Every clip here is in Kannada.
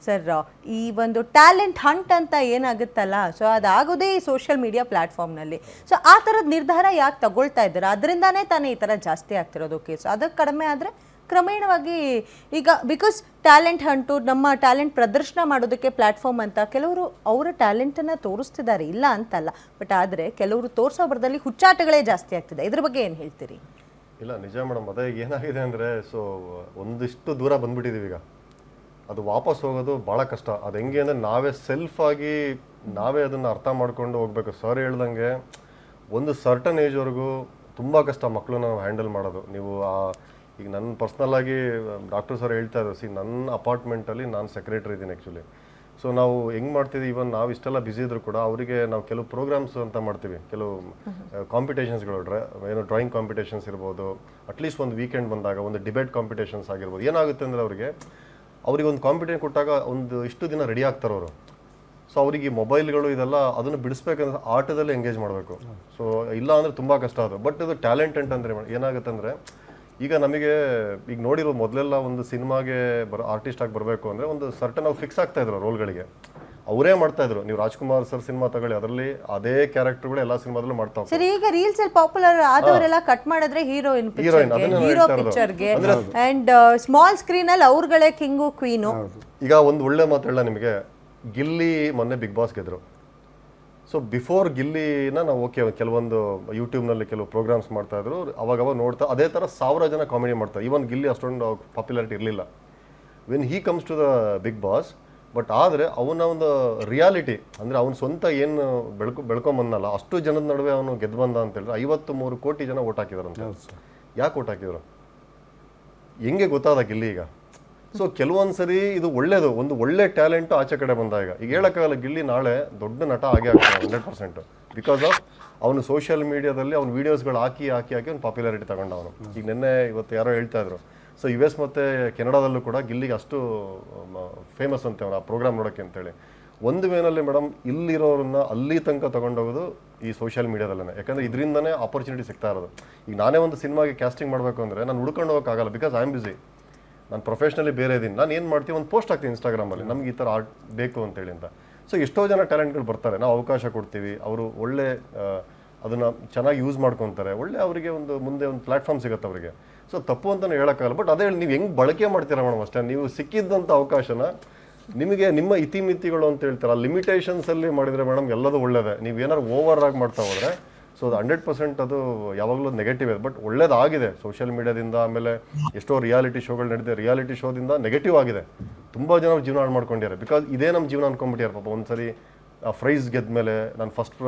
ಸರ್ ಈ ಒಂದು ಟ್ಯಾಲೆಂಟ್ ಹಂಟ್ ಅಂತ ಏನಾಗುತ್ತಲ್ಲ, ಸೊ ಅದಾಗೋದೇ ಈ ಸೋಷಿಯಲ್ ಮೀಡಿಯಾ ಪ್ಲ್ಯಾಟ್ಫಾರ್ಮ್ನಲ್ಲಿ. ಸೊ ಆ ಥರದ ನಿರ್ಧಾರ ಯಾಕೆ ತಗೊಳ್ತಾ ಇದ್ದಾರೆ? ಅದರಿಂದಾನೇ ತಾನೇ ಈ ಥರ ಜಾಸ್ತಿ ಆಗ್ತಿರೋದು ಕೇಸು. ಅದಕ್ಕೆ ಕಡಿಮೆ ಆದರೆ ಕ್ರಮೇಣವಾಗಿ ಈಗ ಬಿಕಾಸ್ ಟ್ಯಾಲೆಂಟ್ ಹಂಟು, ನಮ್ಮ ಟ್ಯಾಲೆಂಟ್ ಪ್ರದರ್ಶನ ಮಾಡೋದಕ್ಕೆ ಪ್ಲ್ಯಾಟ್ಫಾರ್ಮ್ ಅಂತ ಕೆಲವರು ಅವರ ಟ್ಯಾಲೆಂಟನ್ನು ತೋರಿಸ್ತಿದ್ದಾರೆ, ಇಲ್ಲ ಅಂತಲ್ಲ. ಬಟ್ ಆದರೆ ಕೆಲವರು ತೋರಿಸೋ ಬರದಲ್ಲಿ ಹುಚ್ಚಾಟಗಳೇ ಜಾಸ್ತಿ ಆಗ್ತಿದೆ. ಇದ್ರ ಬಗ್ಗೆ ಏನು ಹೇಳ್ತೀರಿ? ಇಲ್ಲ, ನಿಜ ಮೇಡಮ್. ಅದೇ ಏನಾಗಿದೆ ಅಂದರೆ, ಸೊ ಒಂದಿಷ್ಟು ದೂರ ಬಂದ್ಬಿಟ್ಟಿದ್ದೀವಿ ಈಗ. ಅದು ವಾಪಸ್ ಹೋಗೋದು ಭಾಳ ಕಷ್ಟ. ಅದು ಹೆಂಗೆ ಅಂದರೆ, ನಾವೇ ಸೆಲ್ಫಾಗಿ ನಾವೇ ಅದನ್ನು ಅರ್ಥ ಮಾಡ್ಕೊಂಡು ಹೋಗ್ಬೇಕು. ಸರ್ ಹೇಳ್ದಂಗೆ ಒಂದು ಸರ್ಟನ್ ಏಜ್ವರೆಗೂ ತುಂಬ ಕಷ್ಟ ಮಕ್ಕಳನ್ನ ನಾವು ಹ್ಯಾಂಡಲ್ ಮಾಡೋದು. ನೀವು ಈಗ ನನ್ನ ಪರ್ಸ್ನಲ್ಲಾಗಿ ಡಾಕ್ಟರ್ ಸರ್ ಹೇಳ್ತಾ ಇದ್ರು, ನನ್ನ ಅಪಾರ್ಟ್ಮೆಂಟಲ್ಲಿ ನಾನು ಸೆಕ್ರೆಟ್ರಿ ಇದ್ದೀನಿ ಆ್ಯಕ್ಚುಲಿ. ಸೊ ನಾವು ಹೆಂಗೆ ಮಾಡ್ತೀವಿ, ಇವನ್ ನಾವು ಇಷ್ಟೆಲ್ಲ ಬ್ಯುಸಿ ಇದ್ರೂ ಕೂಡ ಅವರಿಗೆ ನಾವು ಕೆಲವು ಪ್ರೋಗ್ರಾಮ್ಸ್ ಅಂತ ಮಾಡ್ತೀವಿ, ಕೆಲವು ಕಾಂಪಿಟೇಷನ್ಸ್ಗಳು, ಏನು ಡ್ರಾಯಿಂಗ್ ಕಾಂಪಿಟೇಷನ್ಸ್ ಇರ್ಬೋದು, ಅಟ್ಲೀಸ್ಟ್ ಒಂದು ವೀಕೆಂಡ್ ಬಂದಾಗ ಒಂದು ಡಿಬೇಟ್ ಕಾಂಪಿಟೇಷನ್ಸ್ ಆಗಿರ್ಬೋದು. ಏನಾಗುತ್ತೆ ಅಂದರೆ, ಅವ್ರಿಗೆ ಒಂದು ಕಾಂಪಿಟೇಷನ್ ಕೊಟ್ಟಾಗ ಒಂದು ಇಷ್ಟು ದಿನ ರೆಡಿ ಆಗ್ತಾರೆ ಅವರು. ಸೊ ಅವ್ರಿಗೆ ಈ ಮೊಬೈಲ್ಗಳು ಇದೆಲ್ಲ ಅದನ್ನು ಬಿಡಿಸ್ಬೇಕಂದ್ರೆ ಆಟದಲ್ಲಿ ಎಂಗೇಜ್ ಮಾಡಬೇಕು. ಸೊ ಇಲ್ಲ ಅಂದರೆ ತುಂಬ ಕಷ್ಟ ಅದು. ಬಟ್ ಇದು ಟ್ಯಾಲೆಂಟೆಂಟ್ ಅಂದರೆ ಏನಾಗುತ್ತೆ ಅಂದರೆ, ಈಗ ನಮಗೆ ಈಗ ನೋಡಿರೋ ಮೊದಲೆಲ್ಲ ಒಂದು ಸಿನಿಮಾಗೆ ಆರ್ಟಿಸ್ಟ್ ಆಗಿ ಬರಬೇಕು ಅಂದರೆ ಒಂದು ಸರ್ಟನ್ ಅವ್ರು ಫಿಕ್ಸ್ ಆಗ್ತಾ ಇದ್ರು ರೋಲ್ಗಳಿಗೆ, ಅವರೇ ಮಾಡ್ತಾ ಇದ್ರು. ನೀವು ರಾಜ್ಕುಮಾರ್ ಸರ್ ಸಿನಿಮಾ ತಗೊಳ್ಳಿ, ಅದರಲ್ಲಿ ಅದೇ ಕ್ಯಾರೆಕ್ಟರ್ಗಳು ಎಲ್ಲ ಸಿನಿಮಾದಲ್ಲೂ ಮಾಡ್ತಾ ಸರ್. ಈಗ ರೀಲ್ಸ್ ಅಲ್ಲಿ ಪಾಪ್ಯುಲರ್ ಆದವರೆಲ್ಲ ಕಟ್ ಮಾಡಿದ್ರೆ ಹೀರೋಯಿನ್ ಹೀರೋ ಪಿಕ್ಚರ್ಗೆ ಅಂಡ್ ಸ್ಮಾಲ್ ಸ್ಕ್ರೀನ್ ಅಲ್ಲಿ ಅವ್ರಗಳೇ ಕಿಂಗು ಕ್ವೀನು. ಈಗ ಒಂದು ಒಳ್ಳೆ ಮಾತು ಹೇಳ ನಿಮಗೆ, ಗಿಲ್ಲಿ ಮೊನ್ನೆ ಬಿಗ್ ಬಾಸ್ ಗೆದ್ರು. ಸೊ ಬಿಫೋರ್ ಗಿಲ್ಲಿನ ನಾವು ಓಕೆ ಕೆಲವೊಂದು ಯೂಟ್ಯೂಬ್ನಲ್ಲಿ ಕೆಲವು ಪ್ರೋಗ್ರಾಮ್ಸ್ ಮಾಡ್ತಾಯಿದ್ರು, ಅವಾಗವಾಗ ನೋಡ್ತಾ ಅದೇ ಥರ 1000 ಜನ ಕಾಮಿಡಿ ಮಾಡ್ತಾರೆ. ಈವನ್ ಗಿಲ್ಲಿ ಅಷ್ಟೊಂದು ಪಾಪ್ಯುಲಾರಿಟಿ ಇರಲಿಲ್ಲ when he comes to the Bigg Boss. But ಆದರೆ ಅವನ ಒಂದು ರಿಯಾಲಿಟಿ ಅಂದರೆ ಅವನ ಸ್ವಂತ ಏನು ಬೆಳ್ಕೊಂಬಂದಲ್ಲ, ಅಷ್ಟು ಜನದ ನಡುವೆ ಅವನು ಗೆದ್ದು ಬಂದ ಅಂತ ಹೇಳಿದ್ರೆ 53 ಕೋಟಿ ಜನ ಓಟ್ ಹಾಕಿದಾರಂತೆ. ಯಾಕೆ ಓಟ್ ಹಾಕಿದ್ರು? ಹೆಂಗೆ ಗೊತ್ತಾದ ಗಿಲ್ಲಿ ಈಗ? ಸೊ ಕೆಲವೊಂದು ಸರಿ ಇದು ಒಳ್ಳೇದು, ಒಂದು ಒಳ್ಳೆ ಟ್ಯಾಲೆಂಟು ಆಚೆ ಕಡೆ ಬಂದಾಗ. ಈಗ ಹೇಳೋಕ್ಕಾಗಲ್ಲ, ಗಿಲ್ಲಿ ನಾಳೆ ದೊಡ್ಡ ನಟ ಆಗೇ ಆಗ್ತಾನೆ 100%. ಬಿಕಾಸ್ ಆಫ್ ಅವನು ಸೋಷಿಯಲ್ ಮೀಡಿಯಾದಲ್ಲಿ ಅವ್ನು ವೀಡಿಯೋಸ್ಗಳು ಹಾಕಿ ಅವ್ನು ಪಾಪ್ಯುಲಾರಿಟಿ ತಗೊಂಡ ಅವನು. ಈಗ ನಿನ್ನೆ ಇವತ್ತು ಯಾರೋ ಹೇಳ್ತಾ ಇದ್ರು, ಸೊ US ಮತ್ತು ಕೆನಡಾದಲ್ಲೂ ಕೂಡ ಗಿಲ್ಲಿಗೆ ಅಷ್ಟು ಫೇಮಸ್ ಅಂತೆ ಅವನು ಆ ಪ್ರೋಗ್ರಾಮ್ ನೋಡೋಕ್ಕೆ ಅಂತೇಳಿ. ಒಂದು ವೇನಲ್ಲಿ ಮೇಡಮ್ ಇಲ್ಲಿರೋರನ್ನ ಅಲ್ಲಿ ತನಕ ತೊಗೊಂಡೋಗೋದು ಈ ಸೋಷಿಯಲ್ ಮೀಡಿಯಾದಲ್ಲೇ. ಯಾಕಂದರೆ ಇದರಿಂದನೇ ಆಪರ್ಚುನಿಟಿ ಸಿಗ್ತಾ ಇರೋದು. ಈಗ ನಾನೇ ಒಂದು ಸಿನಿಮಾಗೆ ಕ್ಯಾಸ್ಟಿಂಗ್ ಮಾಡಬೇಕು ಅಂದರೆ ನಾನು ಹುಡ್ಕೊಂಡು ಹೋಗೋಕ್ಕಾಗಲ್ಲ, ಬಿಕಾಸ್ ಐ ಆಮ್ ಬಿಸಿ. ನಾನು ಪ್ರೊಫೆಷ್ನಲಿ ಬೇರೆ ಇದ್ದೀನಿ. ನಾನು ಏನು ಮಾಡ್ತೀವಿ, ಒಂದು ಪೋಸ್ಟ್ ಹಾಕ್ತೀನಿ ಇನ್ಸ್ಟಾಗ್ರಾಮಲ್ಲಿ, ನಮ್ಗೆ ಈ ಥರ ಆರ್ಟ್ ಬೇಕು ಅಂತೇಳಿ ಅಂತ. ಸೊ ಎಷ್ಟೋ ಜನ ಟ್ಯಾಲೆಂಟ್ಗಳು ಬರ್ತಾರೆ, ನಾವು ಅವಕಾಶ ಕೊಡ್ತೀವಿ, ಅವರು ಒಳ್ಳೆ ಅದನ್ನು ಚೆನ್ನಾಗಿ ಯೂಸ್ ಮಾಡ್ಕೊತಾರೆ, ಒಳ್ಳೆ ಅವರಿಗೆ ಒಂದು ಮುಂದೆ ಒಂದು ಪ್ಲ್ಯಾಟ್ಫಾರ್ಮ್ ಸಿಗುತ್ತೆ ಅವರಿಗೆ. ಸೊ ತಪ್ಪು ಅಂತಲೂ ಹೇಳೋಕ್ಕಾಗಲ್ಲ. ಬಟ್ ಅದೇ ನೀವು ಹೆಂಗೆ ಬಳಕೆ ಮಾಡ್ತೀರಾ ಮೇಡಮ್ ಅಷ್ಟೇ. ನೀವು ಸಿಕ್ಕಿದ್ದಂಥ ಅವಕಾಶನ ನಿಮಗೆ ನಿಮ್ಮ ಇತಿಮಿತಿಗಳು ಅಂತ ಹೇಳ್ತಾರೆ, ಆ ಲಿಮಿಟೇಷನ್ಸಲ್ಲಿ ಮಾಡಿದರೆ ಮೇಡಮ್ ಎಲ್ಲದೂ ಒಳ್ಳೆಯದೇ. ನೀವು ಏನಾದ್ರು ಓವರ್ ಆಗಿ ಮಾಡ್ತಾ ಹೋದರೆ ಸೊ ಅದು 100% ಅದು ಯಾವಾಗಲೂ ನೆಗೆಟಿವ್ ಇದೆ. ಬಟ್ ಒಳ್ಳೇದಾಗಿದೆ ಸೋಷಿಯಲ್ ಮೀಡಿಯಾದಿಂದ. ಆಮೇಲೆ ಎಷ್ಟೋ ರಿಯಾಲಿಟಿ ಶೋಗಳು ನಡೆದಿದೆ, ರಿಯಾಲಿಟಿ ಶೋದಿಂದ ನೆಗೆಟಿವ್ ಆಗಿದೆ. ತುಂಬ ಜನ ಜೀವನ ಹಾಳು ಮಾಡ್ಕೊಂಡಿದ್ದಾರೆ. ಬಿಕಾಸ್ ಇದೇ ನಮ್ಮ ಜೀವನ ಅನ್ಕೊಂಡ್ಬಿಟ್ಟಿದ್ದಾರೆ ಪಾಪ. ಒಂದು ಸರಿ ಪ್ರೈಸ್ ಗೆದ್ದ ಮೇಲೆ ನಾನು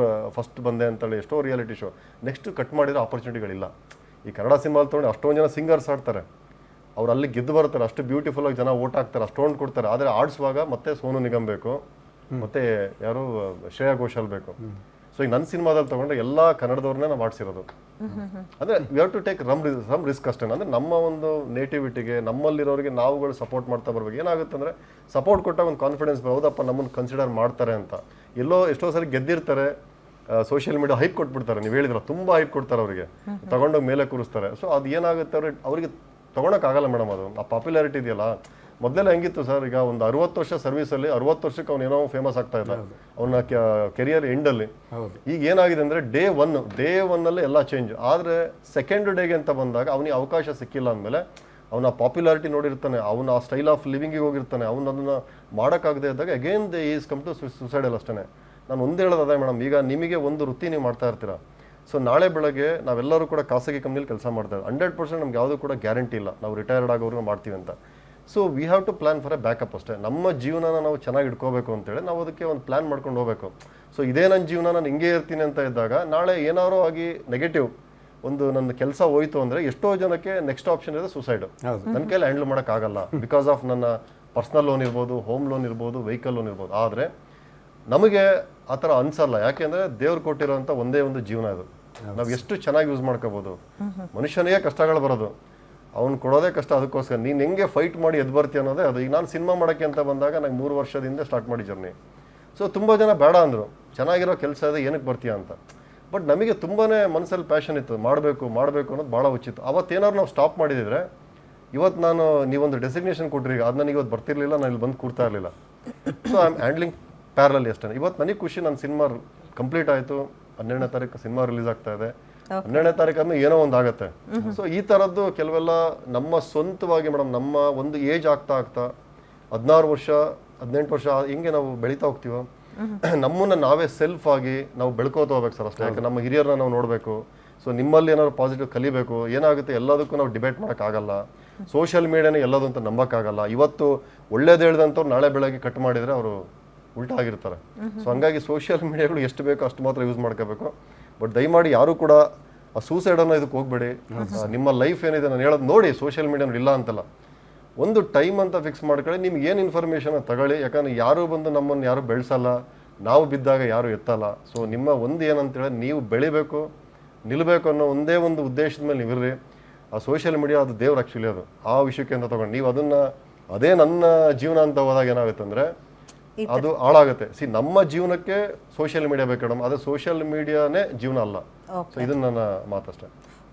ಫಸ್ಟ್ ಬಂದೆ ಅಂತೇಳಿ ಎಷ್ಟೋ ರಿಯಾಲಿಟಿ ಶೋ ನೆಕ್ಸ್ಟ್ ಕಟ್ ಮಾಡಿರೋ ಆಪರ್ಚುನಿಟಿಗಳಿಲ್ಲ. ಈ ಕನ್ನಡ ಸಿನಿಮಾಲ್ ತೊಗೊಂಡು ಅಷ್ಟೊಂದು ಜನ ಸಿಂಗರ್ಸ್ ಆಡ್ತಾರೆ, ಅವ್ರು ಅಲ್ಲಿ ಗೆದ್ದು ಬರ್ತಾರೆ, ಅಷ್ಟು ಬ್ಯೂಟಿಫುಲ್ಲಾಗಿ ಜನ ಓಟ್ ಹಾಕ್ತಾರೆ, ಅಷ್ಟೊಂದು ಕೊಡ್ತಾರೆ. ಆದರೆ ಆಡಿಸುವಾಗ ಮತ್ತೆ ಸೋನು ನಿಗಮ್ ಬೇಕು, ಮತ್ತೆ ಯಾರು ಶ್ರೇಯಾ ಘೋಷಾಲ್ ಬೇಕು. ಸೊ ಈಗ ನನ್ನ ಸಿನಿಮಾದಲ್ಲಿ ತೊಗೊಂಡ್ರೆ ಎಲ್ಲ ಕನ್ನಡದವ್ರನ್ನೇ ನಾವು ಆಡಿಸಿರೋದು. ಅಂದರೆ we have to take some risk ಅಷ್ಟೇ. ಅಂದರೆ ನಮ್ಮ ಒಂದು ನೇಟಿವಿಟಿಗೆ, ನಮ್ಮಲ್ಲಿರೋರಿಗೆ ನಾವುಗಳು ಸಪೋರ್ಟ್ ಮಾಡ್ತಾ ಬರ್ಬೇಕು. ಏನಾಗುತ್ತೆ ಅಂದರೆ, ಸಪೋರ್ಟ್ ಕೊಟ್ಟಾಗ ಒಂದು ಕಾನ್ಫಿಡೆನ್ಸ್ ಹೌದಪ್ಪ ನಮ್ಮನ್ನು ಕನ್ಸಿಡರ್ ಮಾಡ್ತಾರೆ ಅಂತ. ಎಷ್ಟೋ ಸರಿ ಗೆದ್ದಿರ್ತಾರೆ, ಸೋಷಿಯಲ್ ಮೀಡಿಯಾ ಹೈಪ್ ಕೊಟ್ಬಿಡ್ತಾರೆ. ನೀವು ಹೇಳಿದ್ರೆ ತುಂಬ ಹೈಪ್ ಕೊಡ್ತಾರೆ ಅವರಿಗೆ, ತಗೊಂಡೋಗಿ ಮೇಲೆ ಕೂರಿಸ್ತಾರೆ. ಸೊ ಅದು ಏನಾಗುತ್ತೆ ಅವರಿಗೆ ತೊಗೊಳಕ್ಕಾಗಲ್ಲ ಮೇಡಮ್. ಅದು ಆ ಪಾಪ್ಯುಲಾರಿಟಿ ಇದೆಯಲ್ಲ, ಮೊದಲೆಲ್ಲ ಹೆಂಗಿತ್ತು ಸರ್, ಈಗ ಒಂದು 60 ವರ್ಷ ಸರ್ವಿಸಲ್ಲಿ 60 ವರ್ಷಕ್ಕೆ ಅವನೇನೋ ಫೇಮಸ್ ಆಗ್ತಾ ಇದ್ದ ಅವನ ಕೆರಿಯರ್ ಎಂಡಲ್ಲಿ. ಈಗ ಏನಾಗಿದೆ ಅಂದರೆ ಡೇ ಒನ್ನಲ್ಲಿ ಎಲ್ಲ ಚೇಂಜ್. ಆದರೆ ಸೆಕೆಂಡ್ ಡೇಗೆ ಅಂತ ಬಂದಾಗ ಅವನಿಗೆ ಅವಕಾಶ ಸಿಕ್ಕಿಲ್ಲ ಅಂದಮೇಲೆ ಅವನ ಪಾಪ್ಯುಲಾರಿಟಿ ನೋಡಿರ್ತಾನೆ, ಅವನ ಆ ಸ್ಟೈಲ್ ಆಫ್ ಲಿವಿಂಗಿಗೆ ಹೋಗಿರ್ತಾನೆ, ಅವನು ಅದನ್ನು ಮಾಡೋಕ್ಕಾಗದೇ ಇದ್ದಾಗ again they is come to suicidal ಅಷ್ಟೇ. ನಾನು ಒಂದು ಹೇಳೋದೇ ಮೇಡಮ್, ಈಗ ನಿಮಗೆ ಒಂದು ವೃತ್ತಿ ನೀವು ಮಾಡ್ತಾ ಇರ್ತೀರಾ. ಸೊ ನಾಳೆ ಬೆಳಗ್ಗೆ ನಾವೆಲ್ಲರೂ ಕೂಡ ಖಾಸಗಿ ಕಂಪ್ನಿಲಿ ಕೆಲಸ ಮಾಡ್ತಾ ಇದ್ದೀವಿ. 100% ನಮ್ಗೆ ಯಾವುದೂ ಕೂಡ ಗ್ಯಾರಂಟಿ ಇಲ್ಲ ನಾವು ರಿಟೈರ್ಡ್ ಆಗೋರ್ಗೂ ಮಾಡ್ತೀವಿ ಅಂತ. So we have to plan for a backup ಅಷ್ಟೇ. ನಮ್ಮ ಜೀವನನ ನಾವು ಚೆನ್ನಾಗಿ ಇಟ್ಕೋಬೇಕು ಅಂತೇಳಿ ನಾವು ಅದಕ್ಕೆ ಒಂದು ಪ್ಲ್ಯಾನ್ ಮಾಡ್ಕೊಂಡು ಹೋಗಬೇಕು. ಸೊ ಇದೇ ನನ್ನ ಜೀವನ, ನಾನು ಹಿಂಗೆ ಇರ್ತೀನಿ ಅಂತ ಇದ್ದಾಗ ನಾಳೆ ಏನಾರೋ ಆಗಿ ನೆಗೆಟಿವ್ ಒಂದು ನನ್ನ ಕೆಲಸ ಹೋಯ್ತು ಅಂದರೆ ಎಷ್ಟೋ ಜನಕ್ಕೆ ನೆಕ್ಸ್ಟ್ ಆಪ್ಷನ್ ಇದೆ ಸುಸೈಡ್. ನನ್ನ ಕೈಲಿ ಹ್ಯಾಂಡಲ್ ಮಾಡೋಕ್ಕಾಗಲ್ಲ ಬಿಕಾಸ್ ಆಫ್ ನನ್ನ ಪರ್ಸ್ನಲ್ ಲೋನ್ ಇರ್ಬೋದು, ಹೋಮ್ ಲೋನ್ ಇರ್ಬೋದು, ವೆಹಿಕಲ್ ಲೋನ್ ಇರ್ಬೋದು. ಆದರೆ ನಮಗೆ ಆ ಥರ ಅನ್ಸಲ್ಲ. ಯಾಕೆಂದರೆ ದೇವ್ರು ಕೊಟ್ಟಿರೋಂಥ ಒಂದೇ ಒಂದು ಜೀವನ ಇದು, ನಾವು ಎಷ್ಟು ಚೆನ್ನಾಗಿ ಯೂಸ್ ಮಾಡ್ಕೋಬೋದು. ಮನುಷ್ಯನಿಗೆ ಕಷ್ಟಗಳು ಬರೋದು, ಅವ್ನು ಕೊಡೋದೇ ಕಷ್ಟ. ಅದಕ್ಕೋಸ್ಕರ ನೀನು ಹೆಂಗೆ ಫೈಟ್ ಮಾಡಿ ಎದ್ದು ಬರ್ತೀಯ ಅನ್ನೋದೇ ಅದು. ಈಗ ನಾನು ಸಿನಿಮಾ ಮಾಡೋಕ್ಕೆ ಅಂತ ಬಂದಾಗ ನಂಗೆ 3 ವರ್ಷದಿಂದ ಸ್ಟಾರ್ಟ್ ಮಾಡಿ ಜರ್ನಿ. ಸೊ ತುಂಬ ಜನ ಬೇಡ ಅಂದರು, ಚೆನ್ನಾಗಿರೋ ಕೆಲಸ ಇದೆ ಏನಕ್ಕೆ ಬರ್ತೀಯ ಅಂತ. ಬಟ್ ನಮಗೆ ತುಂಬಾ ಮನಸ್ಸಲ್ಲಿ ಪ್ಯಾಷನ್ ಇತ್ತು, ಮಾಡಬೇಕು ಅನ್ನೋದು ಭಾಳ ಹುಚ್ಚಿತ್ತು. ಅವತ್ತೇನಾದ್ರು ನಾವು ಸ್ಟಾಪ್ ಮಾಡಿದರೆ ಇವತ್ತು ನಾನು ನೀವೊಂದು ಡೆಸಿಗ್ನೇಷನ್ ಕೊಟ್ರಿ, ಅದು ನನಗೆ ಇವತ್ತು ಬರ್ತಿರ್ಲಿಲ್ಲ, ನಾನು ಇಲ್ಲಿ ಬಂದು ಕೂರ್ತಾ ಇರಲಿಲ್ಲ. ಸೊ ಐ ಆಮ್ ಹ್ಯಾಂಡ್ಲಿಂಗ್ ಪ್ಯಾರಲಲ್ಲಿ ಅಷ್ಟೇ. ಇವತ್ತು ನನಗೆ ಖುಷಿ, ನನ್ನ ಸಿನಿಮಾ ಕಂಪ್ಲೀಟ್ ಆಯಿತು, 12ನೇ ತಾರೀಕು ಸಿನಿಮಾ ರಿಲೀಸ್ ಆಗ್ತಾ ಇದೆ, 12ನೇ ತಾರೀಕು ಆದ್ಮೇಲೆ ಏನೋ ಒಂದು ಆಗುತ್ತೆ. ಸೊ ಈ ಥರದ್ದು ಕೆಲವೆಲ್ಲ ನಮ್ಮ ಸ್ವಂತವಾಗಿ ಮೇಡಮ್, ನಮ್ಮ ಒಂದು ಏಜ್ ಆಗ್ತಾ 16 ವರ್ಷ 18 ವರ್ಷ ಹಿಂಗೆ ನಾವು ಬೆಳೀತಾ ಹೋಗ್ತೀವೋ, ನಮ್ಮನ್ನ ನಾವೇ ಸೆಲ್ಫ್ ಆಗಿ ನಾವು ಬೆಳ್ಕೋತ ಹೋಗ್ಬೇಕು ಸರ್ ಅಷ್ಟೇ. ಯಾಕೆ ನಮ್ಮ ಹಿರಿಯರನ್ನ ನಾವು ನೋಡಬೇಕು. ಸೊ ನಿಮ್ಮಲ್ಲಿ ಏನಾದ್ರು ಪಾಸಿಟಿವ್ ಕಲಿಬೇಕು. ಏನಾಗುತ್ತೆ, ಎಲ್ಲದಕ್ಕೂ ನಾವು ಡಿಬೇಟ್ ಮಾಡೋಕ್ಕಾಗಲ್ಲ. ಸೋಷಿಯಲ್ ಮೀಡಿಯಾನೇ ಎಲ್ಲದು ಅಂತ ನಂಬಕ್ಕಾಗಲ್ಲ. ಇವತ್ತು ಒಳ್ಳೇದು ಹೇಳ್ದಂಥವ್ರು ನಾಳೆ ಬೆಳಗ್ಗೆ ಕಟ್ ಮಾಡಿದರೆ ಅವರು ಉಲ್ಟಾ ಆಗಿರ್ತಾರೆ. ಸೊ ಹಂಗಾಗಿ ಸೋಷಿಯಲ್ ಮೀಡಿಯಾಗಳು ಎಷ್ಟು ಬೇಕೋ ಅಷ್ಟು ಮಾತ್ರ ಯೂಸ್ ಮಾಡ್ಕೋಬೇಕು. ಬಟ್ ದಯಮಾಡಿ ಯಾರು ಕೂಡ ಆ ಸೂಸೈಡನ್ನು ಇದಕ್ಕೆ ಹೋಗ್ಬೇಡಿ. ನಿಮ್ಮ ಲೈಫ್ ಏನಿದೆ ನಾನು ಹೇಳೋದು ನೋಡಿ, ಸೋಷಿಯಲ್ ಮೀಡಿಯಾ ಇಲ್ಲ ಅಂತಲ್ಲ, ಒಂದು ಟೈಮ್ ಅಂತ ಫಿಕ್ಸ್ ಮಾಡ್ಕೊಳ್ಳಿ. ನಿಮ್ಗೆ ಏನು ಇನ್ಫಾರ್ಮೇಷನ್ ತಗೊಳ್ಳಿ. ಯಾಕಂದ್ರೆ ಯಾರು ಬಂದು ನಮ್ಮನ್ನು ಯಾರು ಬೆಳೆಸಲ್ಲ, ನಾವು ಬಿದ್ದಾಗ ಯಾರು ಎತ್ತಲ್ಲ. ಸೊ ನಿಮ್ಮ ಒಂದು ಏನಂತೇಳಿ, ನೀವು ಬೆಳಿಬೇಕು, ನಿಲ್ಲಬೇಕು ಅನ್ನೋ ಒಂದೇ ಒಂದು ಉದ್ದೇಶದ ಮೇಲೆ ನೀವಿರ್ರಿ. ಆ ಸೋಷಿಯಲ್ ಮೀಡಿಯಾ ಅದು ದೇವ್ರು ಆ್ಯಕ್ಚುಲಿ, ಅದು ಆ ವಿಷಯಕ್ಕೆ ಅಂತ ತೊಗೊಂಡು ನೀವು ಅದನ್ನು ಅದೇ ನನ್ನ ಜೀವನ ಅಂತ ಹೋದಾಗ ಏನಾಗುತ್ತೆ ಅಂದರೆ ಅದು ಹಾಳಾಗುತ್ತೆ. ನಮ್ಮ ಜೀವನಕ್ಕೆ ಸೋಷಿಯಲ್ ಮೀಡಿಯಾ ಬೇಕು ಮೇಡಮ್, ಅದೇ ಸೋಷಿಯಲ್ ಮೀಡಿಯಾನೇ ಜೀವನ ಅಲ್ಲ. ಸೊ ಇದನ್ನ ನನ್ನ ಮಾತಷ್ಟೇ.